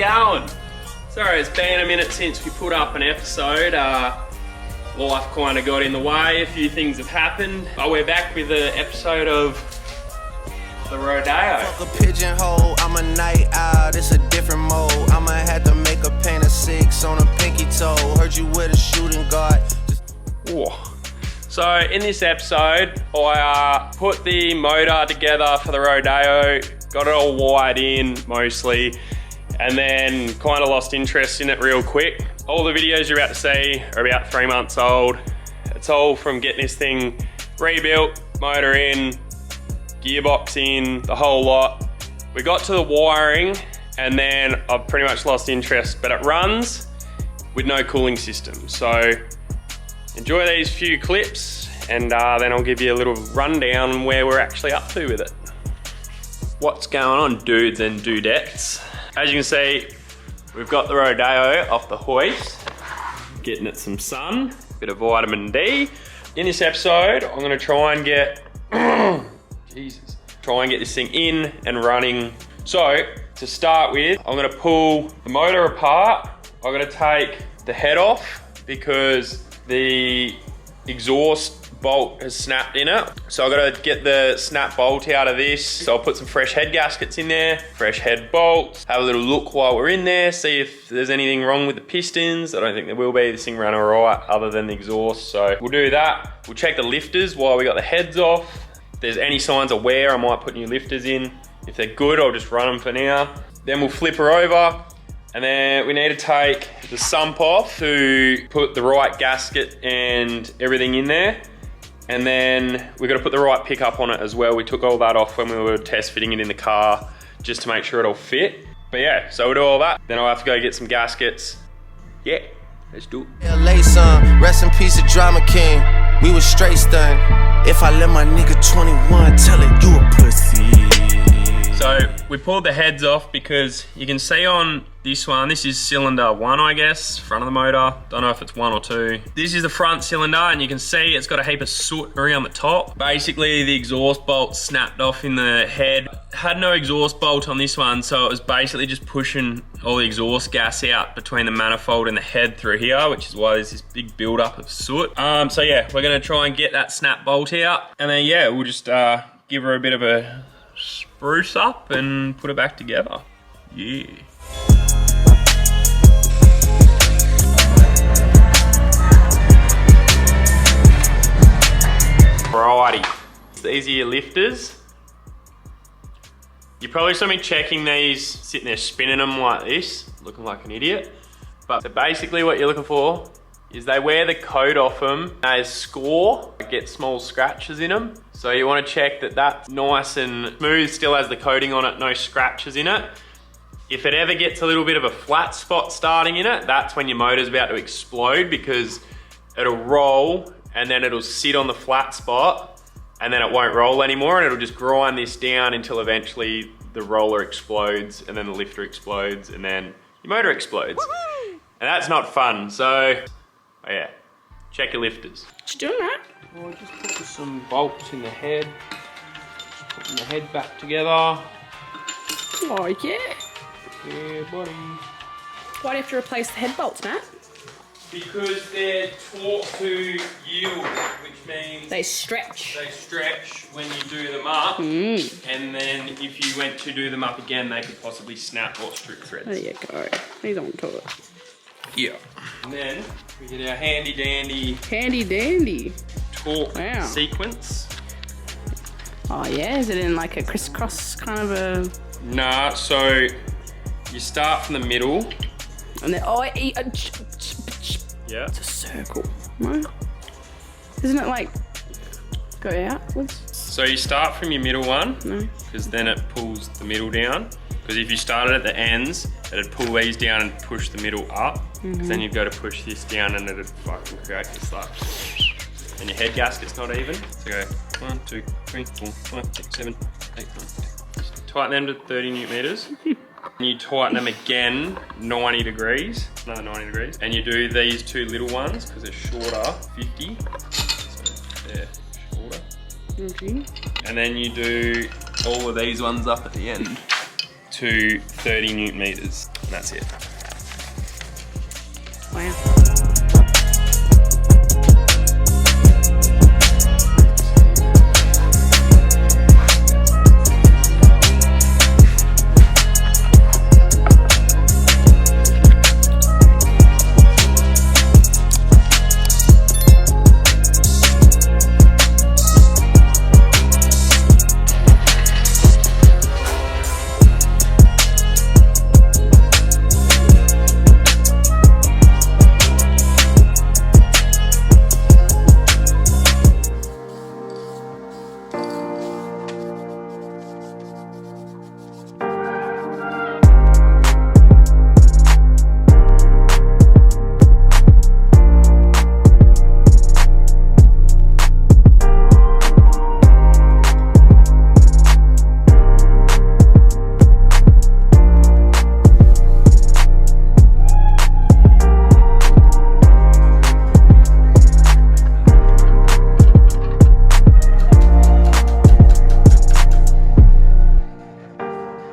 going? Sorry, it's been a minute since we put up an episode. Life kind of got in the way, a few things have happened. But we're back with an episode of the Rodeo. Fuck a pigeonhole, I'm a night owl, it's a different mode. I'ma have to make a paint of 6 on a pinky toe. Heard you with a shooting guard. So in this episode, I put the motor together for the Rodeo, got it all wired in mostly, and then kind of lost interest in it real quick. All the videos you're about to see are about 3 months old. It's all from getting this thing rebuilt, motor in, gearbox in, the whole lot. We got to the wiring and then I've pretty much lost interest, but it runs with no cooling system. So enjoy these few clips and then I'll give you a little rundown on where we're actually up to with it. What's going on, dudes and dudettes? As you can see, we've got the Rodeo off the hoist, getting it some sun, bit of vitamin D. In this episode, I'm gonna try and get, try and get this thing in and running. So, to start with, I'm gonna pull the motor apart. I'm gonna take the head off because the exhaust bolt has snapped in it. So I've got to get the snap bolt out of this. So I'll put some fresh head gaskets in there, fresh head bolts, have a little look while we're in there, see if there's anything wrong with the pistons. I don't think there will be. This thing ran all right other than the exhaust. So we'll do that. We'll check the lifters while we got the heads off. If there's any signs of wear, I might put new lifters in. If they're good, I'll just run them for now. Then we'll flip her over. And then we need to take the sump off to put the right gasket and everything in there. And then we've got to put the right pickup on it as well. We took all that off when we were test fitting it in the car just to make sure it'll fit. But yeah, so we'll do all that. Then I'll have to go get some gaskets. Yeah, let's do it. LA son, rest in peace of Drama King. We was straight stunned. If I let my nigga 21 tell it, you a pussy. So we pulled the heads off because you can see on this one, this is cylinder 1, I guess, front of the motor. Don't know if it's 1 or 2. This is the front cylinder and you can see it's got a heap of soot around the top. Basically the exhaust bolt snapped off in the head. Had no exhaust bolt on this one, so it was basically just pushing all the exhaust gas out between the manifold and the head through here, which is why there's this big buildup of soot. So yeah, we're gonna try and get that snap bolt out. And then yeah, we'll just give her a bit of a spruce up and put it back together. Yeah. Alrighty, these are your lifters. You probably saw me checking these, sitting there spinning them like this, looking like an idiot. But so basically what you're looking for is they wear the coat off them, they score, get small scratches in them. So you want to check that that's nice and smooth, still has the coating on it, no scratches in it. If it ever gets a little bit of a flat spot starting in it, that's when your motor's about to explode because it'll roll and then it'll sit on the flat spot and then it won't roll anymore and it'll just grind this down until eventually the roller explodes and then the lifter explodes and then your motor explodes. And that's not fun, so oh yeah, check your lifters. What you doing, Matt? Well, just putting some bolts in the head. Just putting the head back together. Like it. Yeah, buddy. Why do you have to replace the head bolts, Matt? Because they're taught to yield, which means They stretch. they stretch when you do them up. And then if you went to do them up again, they could possibly snap or strip threads. There you go. He's on to it. Yeah. And then we get our handy dandy Handy dandy. torque Wow. sequence. Oh yeah, is it in like a crisscross kind of a... Nah, so you start from the middle. And then, oh, Yeah. it's a circle. No? Isn't it like, go outwards? So you start from your middle one, No. because then it pulls the middle down. Because if you started at the ends, it'd pull these down and push the middle up. Then you've got to push this down and it'd fucking create this like, and your head gasket's not even. So go 1, 2, 3, 4, 5, 6, 7, 8, 9, 10. Tighten them to 30 newton meters. And you tighten them again 90 degrees, another 90 degrees. And you do these two little ones because they're shorter, 50. So they're shorter. Okay. And then you do all of these ones up at the end to 30 newton meters. and that's it. Wow.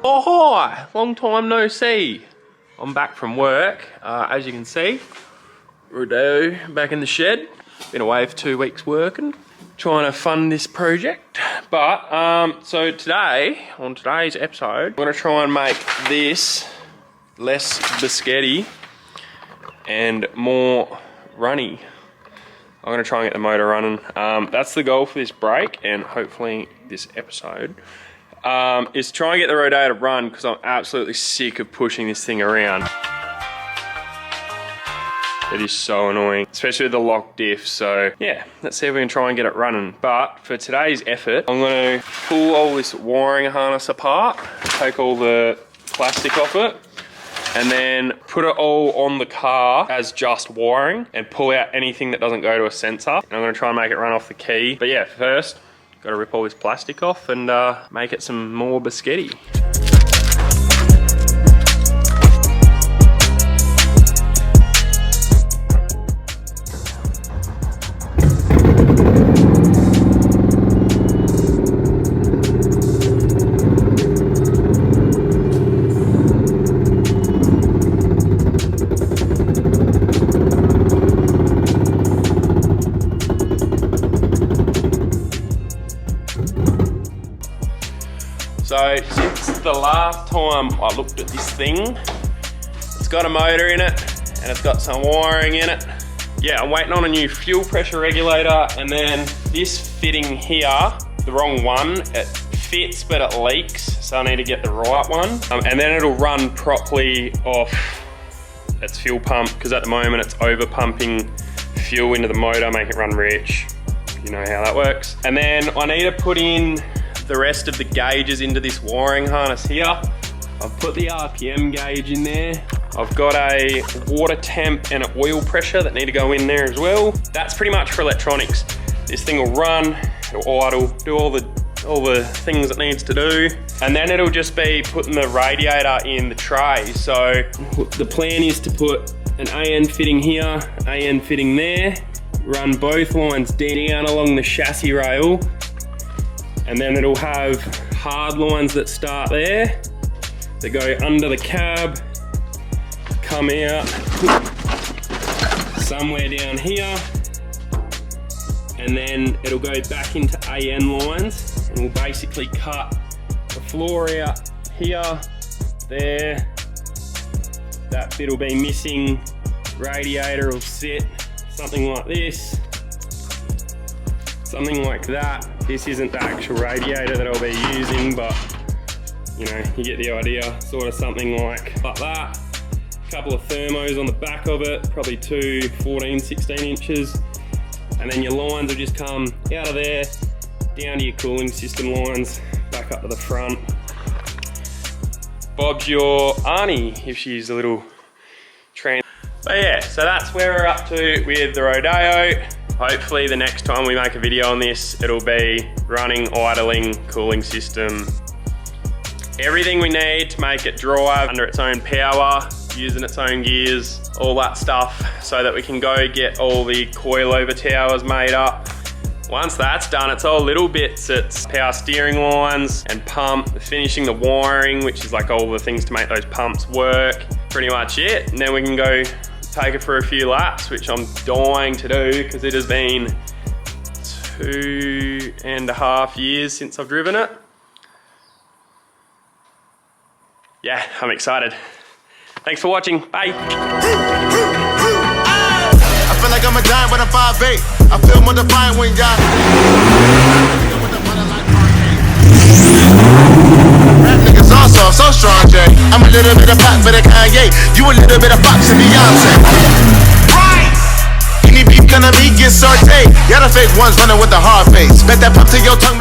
Oh hi, long time no see. I'm back from work. As you can see, SLIDEO back in the shed. Been away for 2 weeks working, trying to fund this project. But so today, on today's episode, I'm gonna try and make this less biscuity and more runny. I'm gonna try and get the motor running. That's the goal for this break and hopefully this episode. Is try and get the rotator to run because I'm absolutely sick of pushing this thing around. It is so annoying, especially with the lock diff. So yeah, let's see if we can try and get it running. But for today's effort, I'm gonna pull all this wiring harness apart, take all the plastic off it, and then put it all on the car as just wiring and pull out anything that doesn't go to a sensor. And I'm gonna try and make it run off the key. But yeah, first, gotta rip all this plastic off and make it some more biscuity. So since the last time I looked at this thing, it's got a motor in it and it's got some wiring in it. Yeah, I'm waiting on a new fuel pressure regulator, and then this fitting here, the wrong one, it fits but it leaks, so I need to get the right one. And then it'll run properly off its fuel pump, because at the moment it's over pumping fuel into the motor, make it run rich. You know how that works. And then I need to put in the rest of the gauges into this wiring harness here. I've put the RPM gauge in there. I've got a water temp and an oil pressure that need to go in there as well. That's pretty much for electronics. This thing will run, it'll idle, do all the things it needs to do. And then it'll just be putting the radiator in the tray. So the plan is to put an AN fitting here, AN fitting there, run both lines down along the chassis rail, and then it'll have hard lines that start there, that go under the cab, come out somewhere down here, and then it'll go back into AN lines, and we'll basically cut the floor out here, there, that bit will be missing, radiator will sit, something like this, something like that. This isn't the actual radiator that I'll be using, but you know, you get the idea, sort of something like that. A couple of thermos on the back of it, probably two 14, 16 inches. And then your lines will just come out of there, down to your cooling system lines, back up to the front. Bob's your Arnie, if she's a little trans. But yeah, so that's where we're up to with the Rodeo. Hopefully the next time we make a video on this, it'll be running, idling, cooling system. Everything we need to make it drive under its own power, using its own gears, all that stuff, so that we can go get all the coilover towers made up. Once that's done, it's all little bits. It's power steering lines and pump, finishing the wiring, which is like all the things to make those pumps work. pretty much it. And then we can go take it for a few laps, which I'm dying to do because it has been 2.5 years since I've driven it. Yeah, I'm excited. Thanks for watching. Bye. I feel like I'm a giant when I'm 5'8". I feel more defiant when y'all. Rap niggas all soft, so strong, Jay. I'm a little bit of pop for the Kanye. You a little bit of Fox and Beyonce. Right. Any beef gonna be get sauteed. Y'all the fake ones running with a hard face. Bet that pop to your tongue.